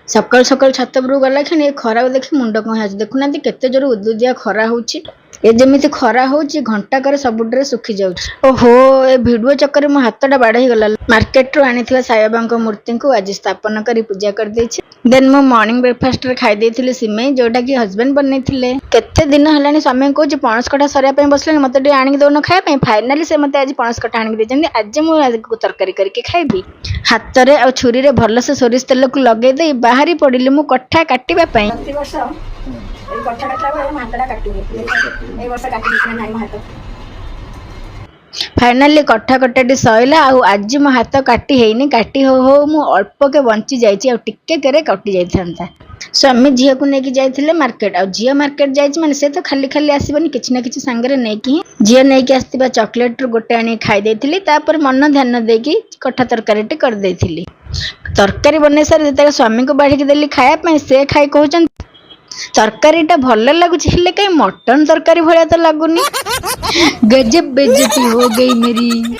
सकाल सकाल छात उपरକୁ गला क्षणी खरा देखि मुंड कहीं आज देखुना केते जोर उदुदिया खरा होची ए जेमिति खरा होची घंटाकर सबुड्रे सुखी जाउची। ओहो ए भिडियो चक्कर मो हाथटा बाढ़ी गला। मार्केट रो आनिथिबा साईबाबा मूर्ति को आज स्थापन करी पूजा कर देछि। देन मो मॉर्निंग ब्रेकफास्ट रे खाई देथिले सिमेई जोटा कि हस्बैंड बनैथिले। केते दिन हलानी स्वामी कहूची पणस कटा सरिया पे बसले मते टे आनी दोन खाया पे फाइनली से मते आज पणस कटा आनी देछन। आज मो आज को तरकारी करके खाइबी। हाथ रे आ छुरी रे भल से सोरिष तेल को लगे दे बाहरी पड़िले मु कठा काटिबा पई। प्रति वर्ष ए कठा काटला बेले हाथटा काटिबे ए वर्ष काटि दिसने नाही हाथ। फाइनली कठा कटाटी सइला आ आज मो हाथ काटी हेनी काटी हो मु अल्प के बंची जाइछि आ टिक्के करे कटि जाइथांता। स्वामी झील को लेकिन जाइथिले मार्केट आ झील मार्केट जाइछि माने से तो खाली खाली आसीबनी किछि ना किछि संगरे नै कि झील नै कि आस्तिबा चॉकलेट रो गोटे आनी खाई देथिली तापर मन ध्यान देकी कठा तरकारीटी कर देथिली। तरकारी बने सारी जेते स्वामी को बाढ़ी के देली खाया पई से खाई कहउचन तरकारीटा भल लगुच हेले कहीं मटन तरकारी भलिया तो लगुनी। गजब बेइज्जती हो गई मेरी।